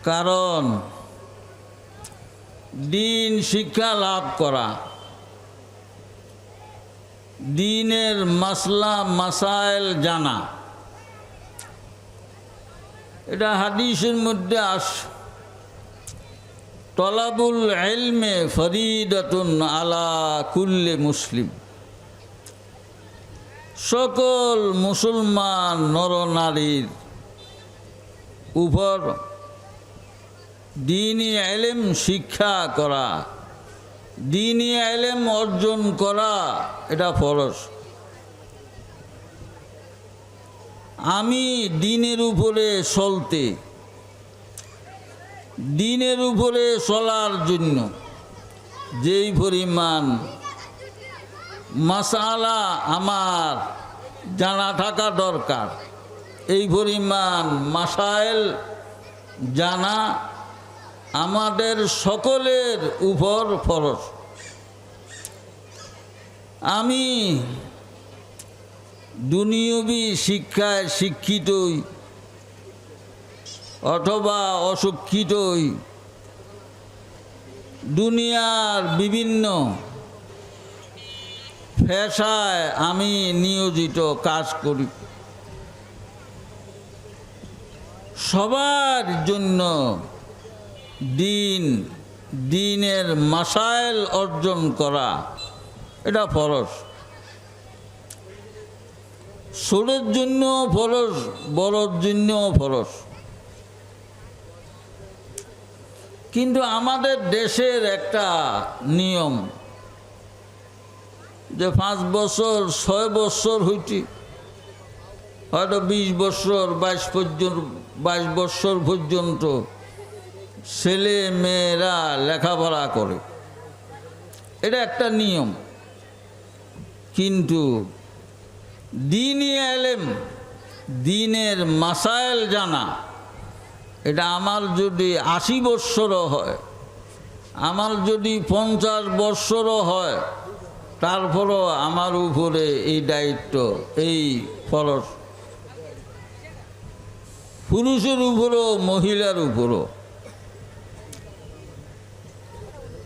কারণ দিন শিক্ষা লাভ করা, দিনের মাসলা মাসাইল জানা, এটা হাদিসের মধ্যে তলাবুল ইলমে ফরিদাতুন আলা কুল্লি মুসলিম। সকল মুসলমান নরনারীর উপর দ্বীনি ইলম শিক্ষা করা, দ্বীনি ইলম অর্জন করা এটা ফরজ। আমি দ্বীনের উপরে চলতে, দ্বীনের উপরে চলার জন্য যেই পরিমাণ মাসালা আমার জানা থাকা দরকার, এই পরিমাণ মাসাইল জানা আমাদের সকলের উপর ফরজ। আমি দুনিয়াবী শিক্ষায় শিক্ষিতই অথবা অশিক্ষিতই, দুনিয়ার বিভিন্ন পেশায় আমি নিয়োজিত কাজ করি, সবার জন্য দ্বীনের মাসাইল অর্জন করা এটা ফরজ। ছোটের জন্য ফরজ, বড়র জন্য ফরজ। কিন্তু আমাদের দেশের একটা নিয়ম যে 5 বছর 6 বছর হইতে হয়তো 20 বছর 22 বছর পর্যন্ত ছেলে মেয়েরা লেখাপড়া করে, এটা একটা নিয়ম। কিন্তু দ্বীনি ইলম, দ্বীনের মাসাইল জানা, এটা আমার যদি 80 বৎসরও হয়, আমার যদি 50 বৎসরও হয়, তারপরও আমার উপরে এই দায়িত্ব, এই ফরজ। পুরুষের উপরও মহিলার উপরও।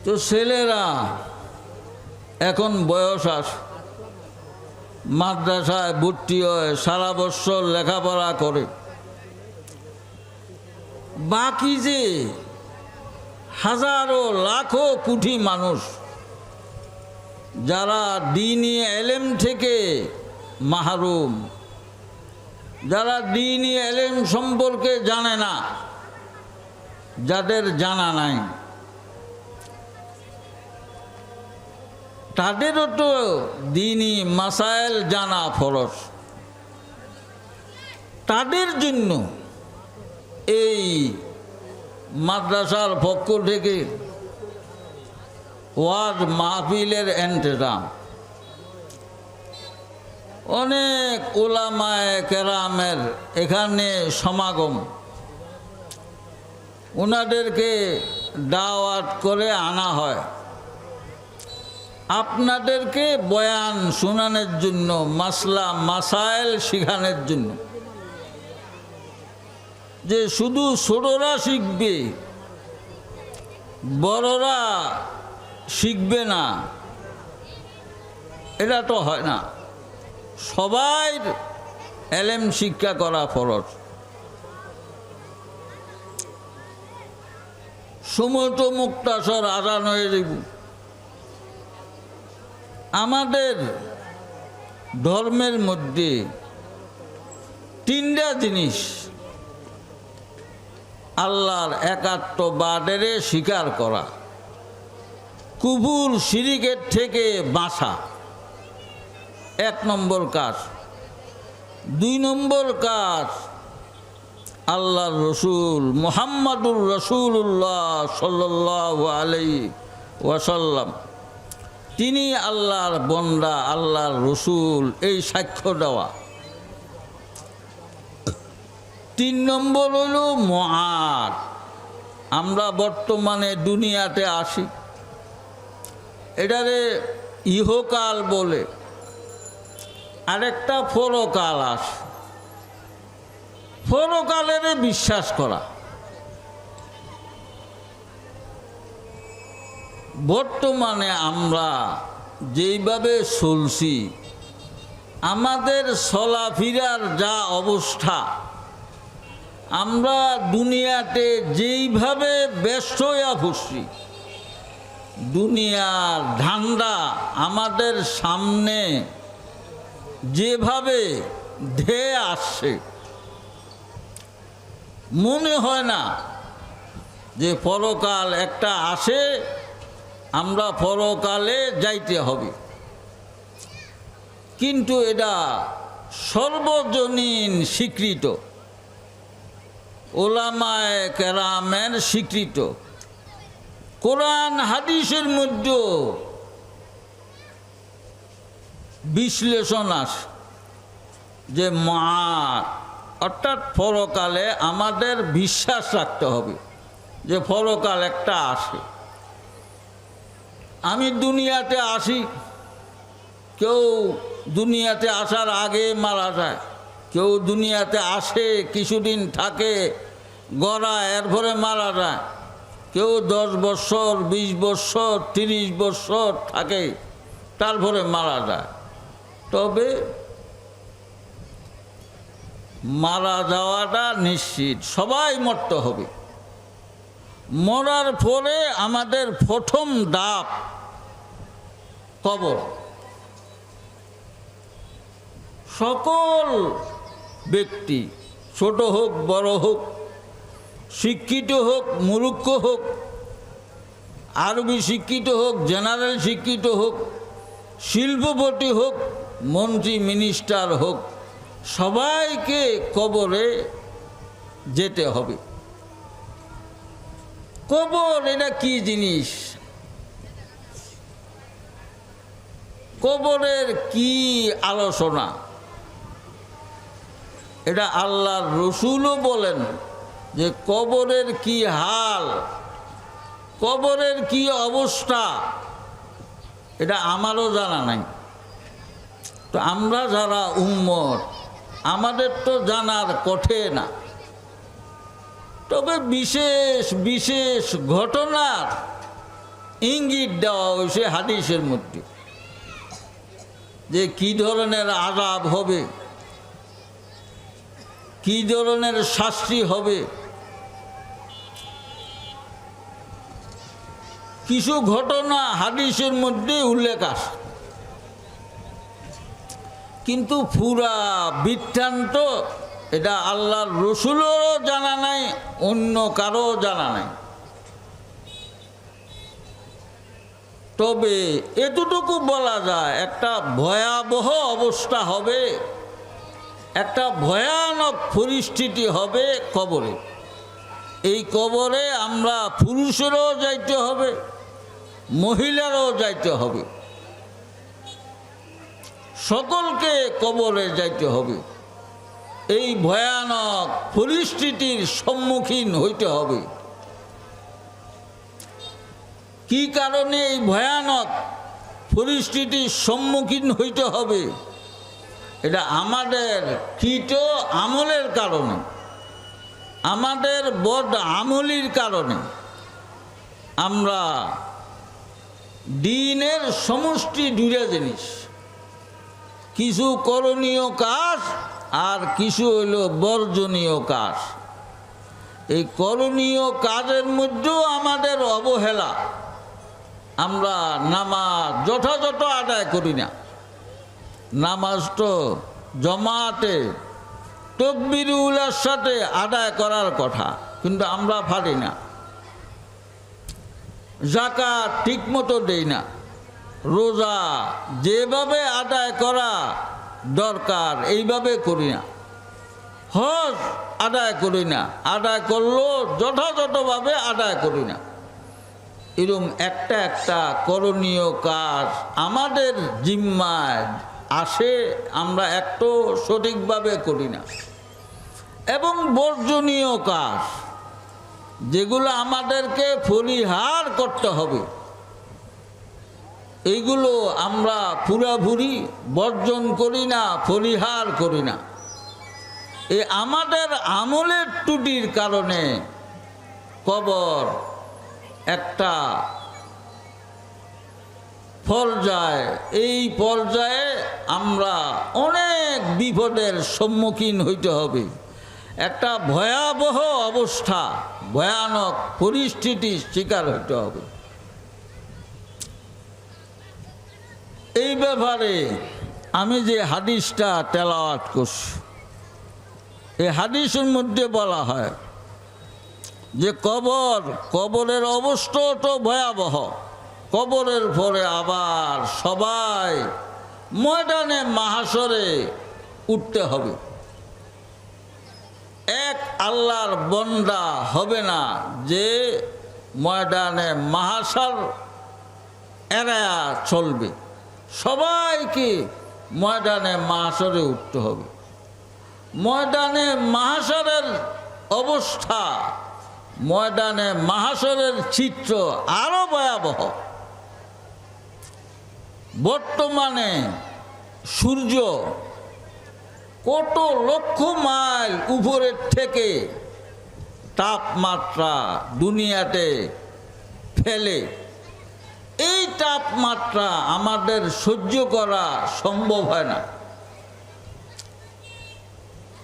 তো ছেলেরা এখন বয়স আসে, মাদ্রাসায় ভর্তি হয়, সারা বছর লেখাপড়া করে। বাকি যে হাজারো লাখো কোটি মানুষ যারা দ্বীনি ইলম থেকে মাহরুম, যারা দ্বীনি ইলম সম্পর্কে জানে না, যাদের জানা নাই, তাদেরও তো দ্বীনি মাসাইল জানা ফরজ। তাদের জন্য এই মাদ্রাসার পক্ষ থেকে ওয়াজ মাহফিলের ইন্তজাম, অনেক উলামায়ে কেরামের এখানে সমাগম, ওনাদেরকে দাওয়াত করে আনা হয় আপনাদেরকে বয়ান শোনানোর জন্য, মাসলা মাসাইল শিখানোর জন্য। যে শুধু ছোটরা শিখবে, বড়রা শিখবে না, এটা তো হয় না। সবাই ইলম শিক্ষা করা ফরজ। সময় তো মুক্তাসর আজান হয়ে যাব। আমাদের ধর্মের মধ্যে 3টা জিনিস আল্লাহর একাত্মবাদের স্বীকার করা, কুফর শিরকের থেকে বাঁচা 1 নম্বর কাজ। 2 নম্বর কাজ আল্লাহর রসুল মুহাম্মাদুর রাসূলুল্লাহ সাল্লাল্লাহু আলাইহি ওয়াসাল্লাম, তিনি আল্লাহর বন্দা, আল্লাহর রসুল, এই সাক্ষ্য দেওয়া। 3 নম্বর হইল মুআদ। আমরা বর্তমানে দুনিয়াতে আসি, এটারে ইহকাল বলে, আরেকটা পরকাল আসে। পরকালের বিশ্বাস করা, বর্তমানে আমরা যেইভাবে চলছি, আমাদের চলাফেরার যা অবস্থা, আমরা দুনিয়াতে যেইভাবে ব্যস্ত হয়ে পড়ছি, দুনিয়ার ধান্দা আমাদের সামনে যেভাবে ধেয়ে আসছে, মনে হয় না যে পরকাল একটা আসে, আমরা পরকালে যাইতে হবে। কিন্তু এটা সর্বজনীন স্বীকৃত, ওলামায়ে কেরামের স্বীকৃত, কোরআন হাদিসের মধ্যে বিশ্লেষণ আছে যে অর্থাৎ পরকালে আমাদের বিশ্বাস রাখতে হবে যে পরকাল একটা আসে। আমি দুনিয়াতে আসি, কেউ দুনিয়াতে আসার আগে মারা যায়, কেউ দুনিয়াতে আসে কিছুদিন থাকে গড়া এরপরে মারা যায়, কেউ 10 বছর 20 বছর 30 বছর থাকে তারপরে মারা যায়। তবে মারা যাওয়াটা নিশ্চিত, সবাই মরতে হবে। মরার পরে আমাদের প্রথম ধাপ কবর। সকল ব্যক্তি, ছোট হোক বড় হোক, শিক্ষিত হোক মূর্খ হোক, আরবি শিক্ষিত হোক জেনারেল শিক্ষিত হোক, শিল্পপতি হোক মন্ত্রী মিনিস্টার হোক, সবাইকে কবরে যেতে হবে। কবর এটা কি জিনিস, কবরের কি আলোচনা, এটা আল্লাহর রসুলও বলেন যে কবরের কি হাল, কবরের কি অবস্থা, এটা আমারও জানা নাই। তো আমরা যারা উম্মত, আমাদের তো জানার কঠে না। তবে বিশেষ বিশেষ ঘটনার ইঙ্গিত দেওয়া হয়েছে হাদিসের মধ্যে, যে কি ধরনের আযাব হবে, কি ধরনের শাস্তি হবে। কিছু ঘটনা হাদিসের মধ্যে উল্লেখ আছে, কিন্তু পুরা বৃত্তান্ত এটা আল্লাহর রসুলেরও জানা নাই, অন্য কারো জানা নাই। তবে এতটুকু বলা যায়, একটা ভয়াবহ অবস্থা হবে, একটা ভয়ানক পরিস্থিতি হবে কবরে। এই কবরে আমরা পুরুষেরও যাইতে হবে, মহিলারও যাইতে হবে, সকলকে কবরে যাইতে হবে। এই ভয়ানক পরিস্থিতির সম্মুখীন হইতে হবে। কি কারণে এই ভয়ানক পরিস্থিতির সম্মুখীন হইতে হবে? এটা আমাদের কৃত আমলের কারণে, আমাদের বদ আমলির কারণে। আমরা দিনের সমষ্টি দুইটা জিনিস, কিছু করণীয় কাজ আর কিছু হইল বর্জনীয় কাজ। এই করণীয় কাজের মধ্যেও আমাদের অবহেলা, আমরা নামাজ যথাযথ আদায় করি না। নামাজ তো জমাতে তাকবীরুলের সাথে আদায় করার কথা, কিন্তু আমরা পারি না। যাকাত ঠিকমতো দেই না, রোজা যেভাবে আদায় করা দরকার এইভাবে করি না, হজ আদায় করি না, আদায় করলেও যথাযথভাবে আদায় করি না। এরকম একটা একটা করণীয় কাজ আমাদের জিম্মায় আসে, আমরা একটু সঠিকভাবে করি না। এবং বর্জনীয় কাজ যেগুলো আমাদেরকে পরিহার করতে হবে, এইগুলো আমরা পুরাপুরি বর্জন করি না, পরিহার করি না। এই আমাদের আমলের ত্রুটির কারণে কবর একটা পর্যায়, এই পর্যায়ে আমরা অনেক বিপদের সম্মুখীন হইতে হবে। একটা ভয়াবহ অবস্থা, ভয়ানক পরিস্থিতির শিকার হইতে হবে। এই ব্যাপারে আমি যে হাদিসটা তেলাওয়াত করছি, এই হাদিসের মধ্যে বলা হয় যে কবরের অবস্থা তো ভয়াবহ। কবরের পরে আবার সবাই ময়দানে মাহশরে উঠতে হবে। এক আল্লাহর বান্দা হবে না যে ময়দানে মাহশর এড়ায়া চলবে। সবাইকে ময়দানে মাহশরে উঠতে হবে। ময়দানে মাহশরের অবস্থা, ময়দানে মাহশরের চিত্র আরো ভয়াবহ। বর্তমানে সূর্য কত লক্ষ মাইল উপরের থেকে তাপমাত্রা দুনিয়াতে ফেলে। এই তাপমাত্রা আমাদের সহ্য করা সম্ভব হয় না।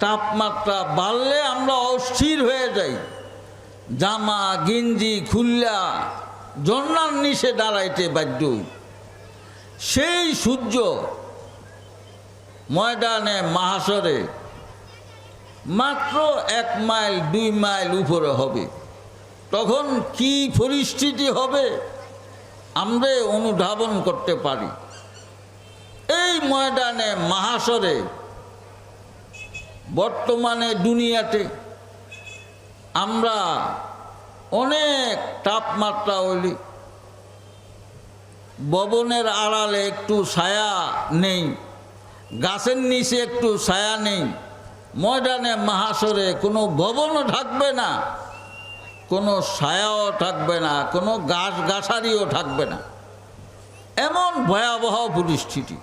তাপমাত্রা বাড়লে আমরা অস্থির হয়ে যাই, জামা গেঞ্জি খুললা জন্নার নিচে দাঁড়াইতে বাধ্য। সেই সূর্য ময়দানে মাহশরে মাত্র 1 মাইল 2 মাইল উপরে হবে। তখন কি পরিস্থিতি হবে আমরা অনুধাবন করতে পারি। এই ময়দানে মাহশরে বর্তমানে দুনিয়াতে আমরা অনেক তাপমাত্রা হইলি, ভবনের আড়ালে একটু ছায়া নেই, গাছের নিচে একটু ছায়া নেই। ময়দানে মাহশরে কোনো ভবনও থাকবে না, কোনো ছায়াও থাকবে না, কোনো গাছগাছালিও থাকবে না। এমন ভয়াবহ পরিস্থিতি।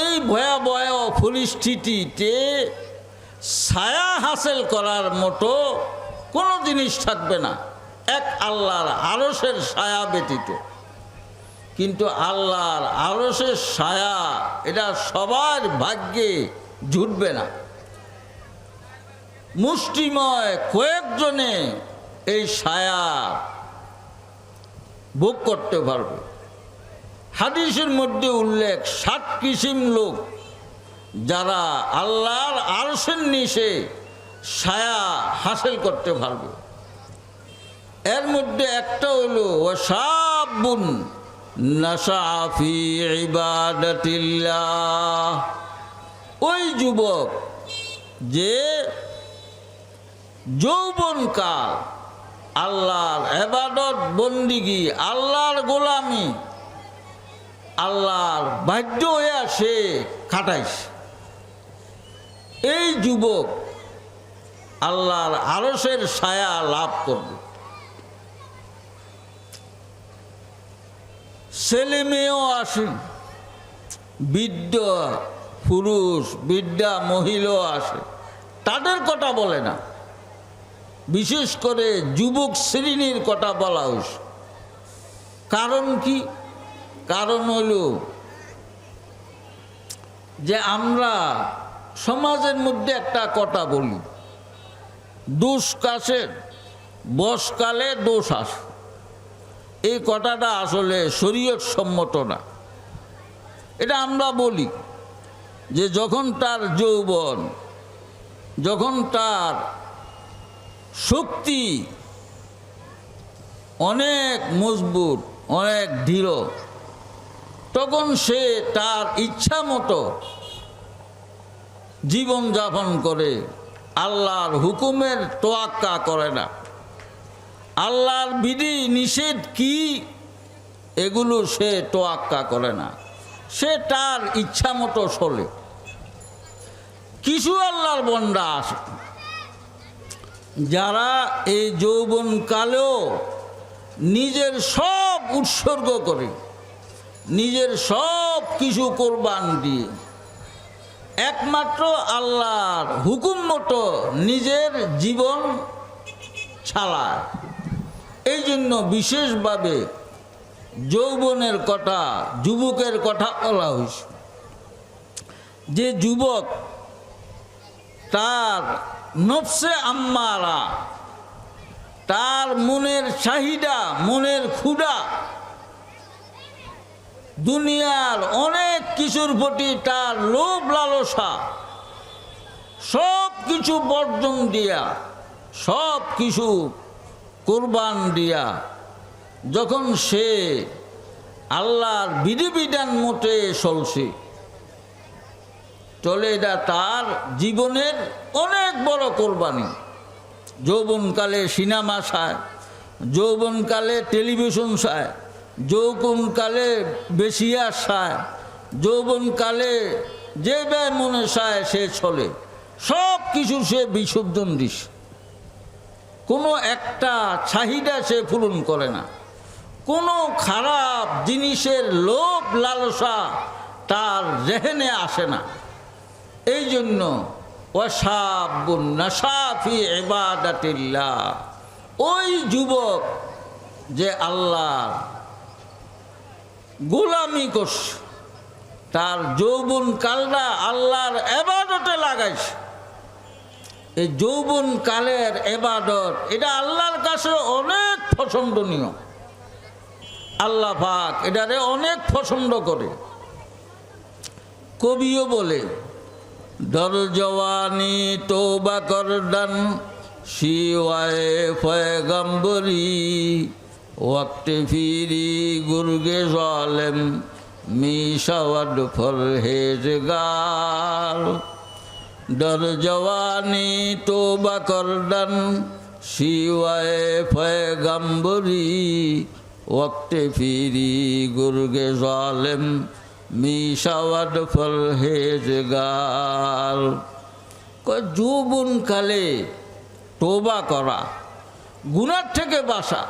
এই ভয়াবহ পরিস্থিতিতে ছায়া হাসিল করার মতো কোনো জিনিস থাকবে না, এক আল্লাহর আরশের ছায়া ব্যতীত। কিন্তু আল্লাহর আরশের ছায়া এটা সবার ভাগ্যে জুটবে না। মুষ্টিময় কয়েকজনে এই ছায়া ভোগ করতে পারবে। হাদিসের মধ্যে উল্লেখ 7 কিসিম লোক যারা আল্লাহর আরশের নিচে ছায়া হাসিল করতে পারবে। এর মধ্যে একটা হলো ওয়াশাবুন নাশা ফি ইবাদাতিল্লাহ, ওই যুবক যে যৌবনকাল আল্লাহর ইবাদত বন্দিগি, আল্লাহর গোলামি, আল্লাহর বাধ্য হইয়া সে কাটাইছে। এই যুবক আল্লাহর আরশের ছায়া লাভ করবে। ছেলে মেয়েও আসে, বৃদ্ধ পুরুষ বৃদ্ধা মহিলাও আসে, তাদের কথা বলে না, বিশেষ করে যুবক শ্রেণীর কথা বলা হয়েছে। কারণ কি? কারণ হইল যে আমরা সমাজের মধ্যে একটা কথা বলি, দোষ কাছে বয়সকালে দোষ আসে। এই কথাটা আসলে শরীয়ত সম্মত না। এটা আমরা বলি যে যখন তার যৌবন, যখন তার শক্তি অনেক মজবুত, অনেক দৃঢ়, তখন সে তার ইচ্ছা মতো জীবনযাপন করে, আল্লাহর হুকুমের তোয়াক্কা করে না। আল্লাহর বিধি নিষেধ কি এগুলো সে তোয়াক্কা করে না, সে তার ইচ্ছা মতো চলে। কিছু আল্লাহর বান্দা আছে যারা এই যৌবনকালেও নিজের সব উৎসর্গ করে, নিজের সব কিছু কোরবান দিয়ে একমাত্র আল্লাহর হুকুম মতো নিজের জীবন চালায়। এই জন্য বিশেষভাবে যৌবনের কথা, যুবকের কথা বলা হয়েছে। যে যুবক তার নফসে আম্মারা, তার মনের চাহিদা, মনের ক্ষুধা, দুনিয়ার অনেক কিছুর প্রতি তার লোভ লালসা, সব কিছু বর্জন দিয়া, সব কিছু কোরবান দিয়া যখন সে আল্লাহর বিধিবিধান মতে চলছে, চলে এটা তার জীবনের অনেক বড় কোরবানি। যৌবনকালে সিনেমা চায়, যৌবনকালে টেলিভিশন চায়, যৌবনকালে বেশিয়া চায়, যৌবনকালে যে ব্যয় মনে চায় সে চলে, সব কিছু সে বিসর্জন দিস, কোনো একটা চাহিদা সে পূরণ করে না, কোনো খারাপ জিনিসের লোভ লালসা তার জেহেনে আসে না। এই জন্য ওয়াশাবুন নাশা ফি ইবাদাতিল্লাহ, ওই যুবক যে আল্লাহর গোলামি করছে, তার যৌবন কালটা আল্লাহর ইবাদতে লাগাইছে। এই যৌবন কালের ইবাদত এটা আল্লাহর কাছে অনেক পছন্দনীয়। আল্লাহ পাক এটারে অনেক পছন্দ করে। কবিও বলে, দর জওয়ানি তোবা করদান শিওয়ায়ে পয়গম্বরি, ওয়াক্তে ফিরি গুরগে জালেম মিশাওয়াদ ফরহেজগার। দর জওয়ানি তোবা করদান শিওয়ায়ে পয়গম্বরি, ওয়াক্তে ফিরি গুরগে জালেম মিশাওয়াদ ফরহেজগার। যৌবন কালে তোবা করা, গুনার থেকে বাসা,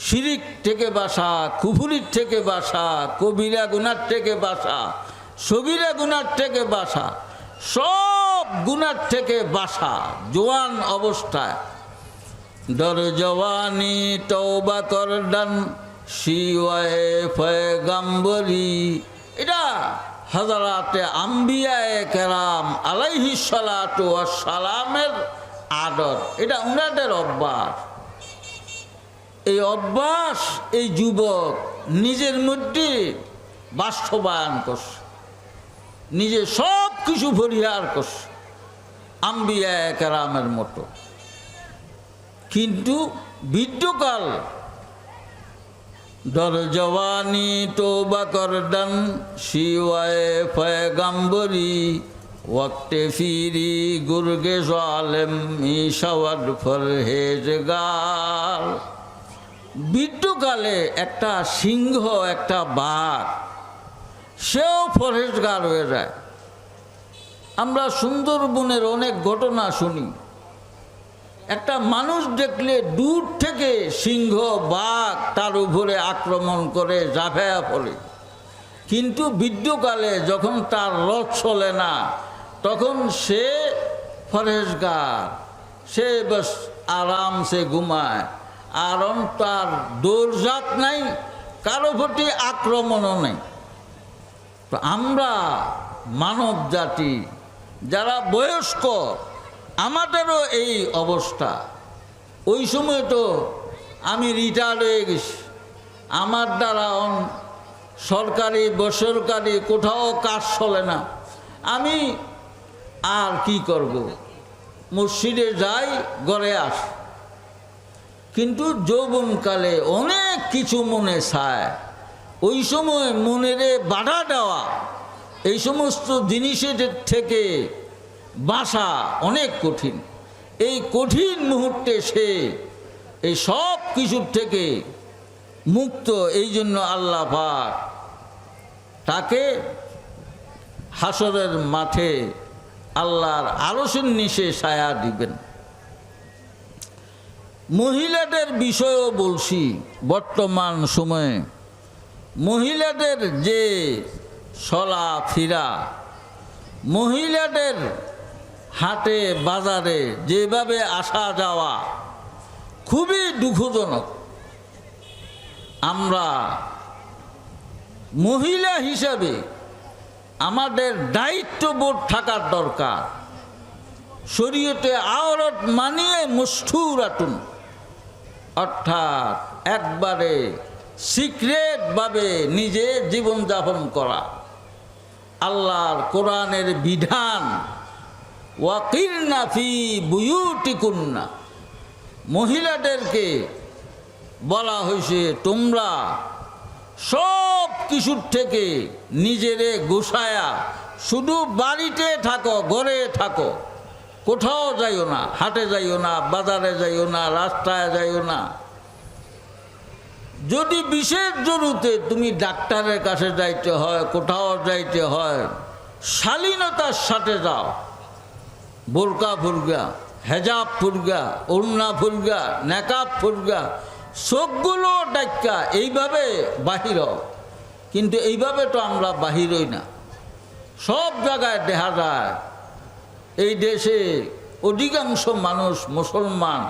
শিরিক থেকে বাসা, কুফুরির থেকে বাসা, কবিরা গুনার থেকে বাসা, সগীরা গুনার থেকে বাসা, সব গুনার থেকে বাসা জওয়ান অবস্থায়। দর জওয়ানি তওবা করদান শিওয়ায়ে পয়গম্বরি, এটা হযরতে আম্বিয়ায়ে কেরাম আলাইহিস সালাতু ওয়াস সালামের আদত, এটা উনাদের অভ্যাস। এই অভ্যাস এই যুবক নিজের মধ্যে বাস্তবায়ন করছে, নিজে সব কিছু পরিহার করছে আম্বিয়ায়ে কেরামের মতো। কিন্তু বৃদ্ধকাল দর জওয়ানি তোবা করদান শিওয়ায়ে পয়গম্বরি, ওয়াক্তে ফিরি গুরগে জালেম মিশাওয়াদ ফরহেজগার। বৃদ্ধকালে একটা সিংহ, একটা বাঘ, সেও ফরহেজগার হয়ে যায়। আমরা সুন্দরবনের অনেক ঘটনা শুনি, একটা মানুষ দেখলে দূর থেকে সিংহ বাঘ তার উপরে আক্রমণ করে ঝাঁপিয়ে পড়ে, কিন্তু বৃদ্ধকালে যখন তার রথ চলে না তখন সে ফরহেজগার, সে বস আরামসে ঘুমায়, আর তার দৌড়ঝাঁপ নাই, কারো প্রতি আক্রমণও নেই। তো আমরা মানব জাতি যারা বয়স্ক, আমাদেরও এই অবস্থা। ওই সময় তো আমি রিটায়ার্ড হয়ে গেছি, আমার দ্বারা সরকারি বেসরকারি কোথাও কাজ চলে না, আমি আর কি করব, মসজিদে যাই, ঘরে আসি। কিন্তু যৌবনকালে অনেক কিছু মনে চায়, ওই সময় মনেরে বাধা দেওয়া, এই সমস্ত জিনিসের থেকে বাসা অনেক কঠিন। এই কঠিন মুহূর্তে সে এই সব কিছুর থেকে মুক্ত। এই জন্য আল্লাহ পাক তাকে হাসরের মাঠে আল্লাহর আরশের নিচে ছায়া দিবেন। মহিলাদের বিষয়েও বলছি, বর্তমান সময়ে মহিলাদের যে চলাফেরা, মহিলাদের হাটে বাজারে যেভাবে আসা যাওয়া খুবই দুঃখজনক। আমরা মহিলা হিসাবে আমাদের দায়িত্ববোধ থাকার দরকার। শরীয়তে আওরত মানিয়ে মুষ্ঠুরাতুন, অর্থাৎ একবারে সিক্রেটভাবে নিজে জীবনযাপন করা। আল্লাহর কোরআনের বিধান ওয়াকিরনা ফি বুয়ুতিকুন্না, মহিলাদেরকে বলা হয়েছে তোমরা সব কিছুর থেকে নিজেরে গোছায়া শুধু বাড়িতে থাকো, ঘরে থাকো, কোথাও যাইও না, হাটে যাইও না, বাজারে যাইও না, রাস্তায় যাইও না। যদি বিশেষ জরুরতে তুমি ডাক্তারের কাছে যাইতে হয়, কোথাও যাইতে হয়, শালীনতার সাথে যাও। বোরকা ফুরগা, হেজাব ফুরগা, ওড়না ফুরগা, নেকাব ফুরগা, চোখগুলো ডাক্কা এইভাবে বাহির। কিন্তু এইভাবে তো আমরা বাহিরই না। সব জায়গায় দেখা যায় এই দেশে অধিকাংশ মানুষ মুসলমান।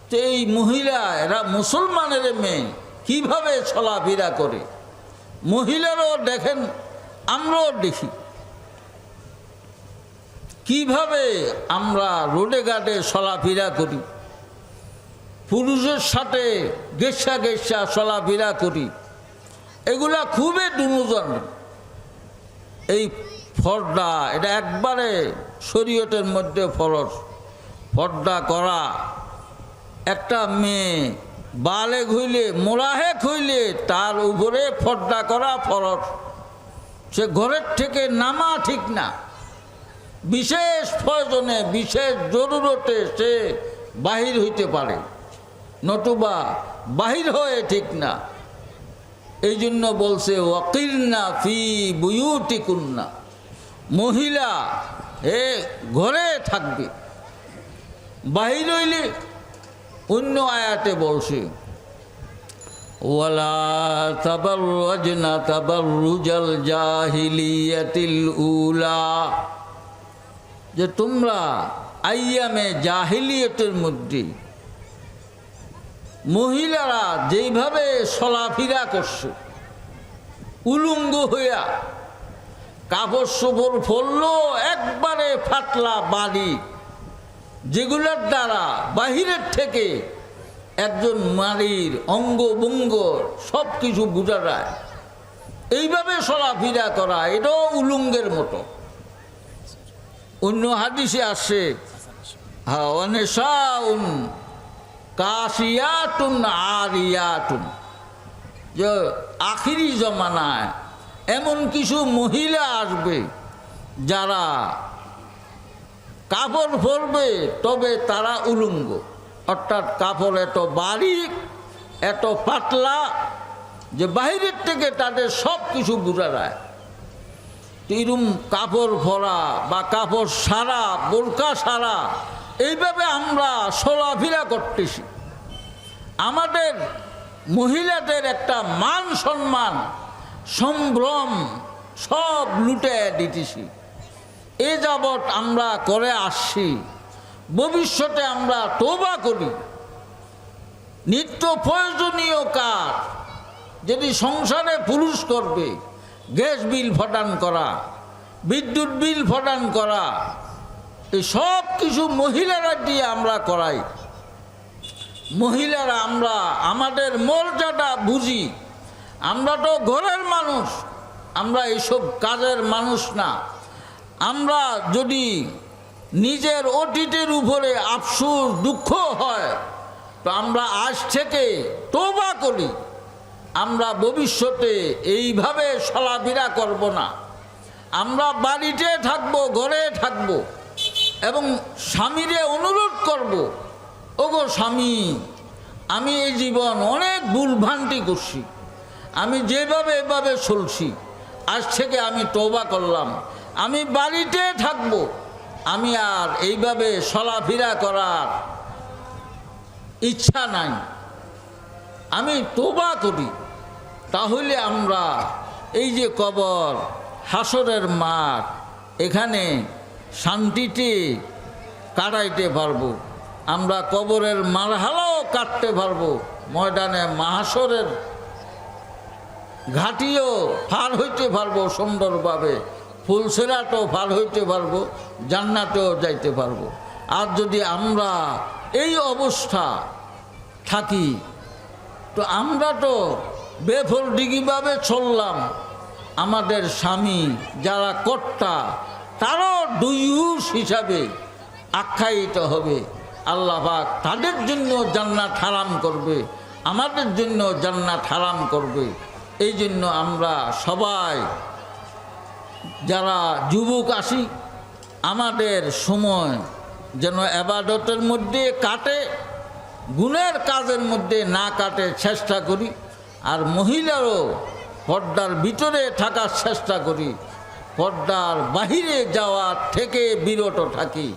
তো এই মহিলা, এরা মুসলমানের মেয়ে, কিভাবে চলাফেরা করে। মহিলারাও দেখেন, আমরাও দেখি কিভাবে আমরা রোডে ঘাটে চলাফেরা করি, পুরুষের সাথে গেছা গেছা চলাফেরা করি। এগুলা খুবই দুর্জন। এই পর্দা এটা একবারে শরীয়তের মধ্যে ফরজ। পর্দা করা, একটা মেয়ে বালেগ হইলে, মোরাহেক হইলে তার উপরে পর্দা করা ফরজ। সে ঘরের থেকে নামা ঠিক না, বিশেষ প্রয়োজনে বিশেষ জরুরতে সে বাহির হইতে পারে, নতুবা বাহির হয়ে ঠিক না। এই জন্য বলছে ওয়াকিরনা ফি বুয়ুতিকুন্না, মহিলা ঘরে থাকবে। বাহির হইলে অন্য আয়াতে বলছে ওয়ালা তাবাররাজনা তাবাররুজাল জাহিলিয়াতিল উলা, যে তোমরা আইয়ামে জাহিলিয়তের মধ্যে মহিলারা যেইভাবে চলাফেরা করছে উলঙ্গ হইয়া, কাপড় চোপড় পরলো একবারে ফাটলা বাড়ি, যেগুলোর দ্বারা বাহিরের থেকে একজন নারীর অঙ্গ বঙ্গ সব কিছু বোঝা যায়। এইভাবে চলাফেরা করা এটাও উলঙ্গের মতো। অন্য হাদিসে আসছে অনেশাউন কাশিয়াতুন আরিয়াতুন, যে আখিরি জমানায় এমন কিছু মহিলা আসবে যারা কাপড় পরবে তবে তারা উলঙ্গ, অর্থাৎ কাপড় এত বারিক এত পাতলা যে বাহিরের থেকে তাদের সব কিছু বোঝা যায়। এরকম কাপড় ভরা বা কাপড় সারা, বোরকা সারা, এইভাবে আমরা চলাফেরা করতেছি। আমাদের মহিলাদের একটা মান সম্মান সম্ভ্রম সব লুটে দিতেছি। এ যাবৎ আমরা করে আসছি, ভবিষ্যতে আমরা তওবা করি। নিত্য প্রয়োজনীয় কাজ যদি সংসারে পুরুষ করবে, গ্যাস বিল প্রদান করা, বিদ্যুৎ বিল প্রদান করা, এই সব কিছু মহিলারা দিয়ে আমরা করাই। মহিলারা আমরা আমাদের মর্যাদা বুঝি। আমরা তো ঘরের মানুষ, আমরা এইসব কাজের মানুষ না। আমরা যদি নিজের অতীতের উপরে আফসোস দুঃখ হয় তো আমরা আজ থেকে তওবা করি। আমরা ভবিষ্যতে এইভাবে চলাফেরা করব না। আমরা বাড়িতে থাকব, ঘরে থাকব এবং স্বামীরে অনুরোধ করব, ওগো স্বামী, আমি এই জীবন অনেক ভুলভ্রান্তি করছি, আমি যেভাবে এভাবে চলছি, আজ থেকে আমি তওবা করলাম, আমি বাড়িতে থাকব, আমি আর এইভাবে চলাফেরা করার ইচ্ছা নাই, আমি তওবা করি। তাহলে আমরা এই যে কবর, হাসরের মাঠ, এখানে শান্তিতে কাটাইতে পারবো। আমরা কবরের মারহালাও কাটতে পারবো, ময়দানে মাহাশরের ঘাটিও পার হইতে পারবো সুন্দরভাবে, ফুলসেরাটও পার হইতে পারবো, জান্নাতেও যাইতে পারবো। আর যদি আমরা এই অবস্থা থাকি তো আমরা তো বেফল ডিগিভাবে চললাম, আমাদের স্বামী যারা কর্তা তারাও দুইউস হিসাবে আখ্যায়িত হবে। আল্লাহ পাক তাদের জন্য জান্নাত হারাম করবে, আমাদের জন্য জান্নাত হারাম করবে। এই জন্য আমরা সবাই যারা যুবক আছি আমাদের সময় যেন ইবাদতের মধ্যে কাটে, গুনার কাজের মধ্যে না কাটে চেষ্টা করি। আর মহিলারও পর্দার ভিতরে থাকার চেষ্টা করি, পর্দার বাহিরে যাওয়ার থেকে বিরত থাকি।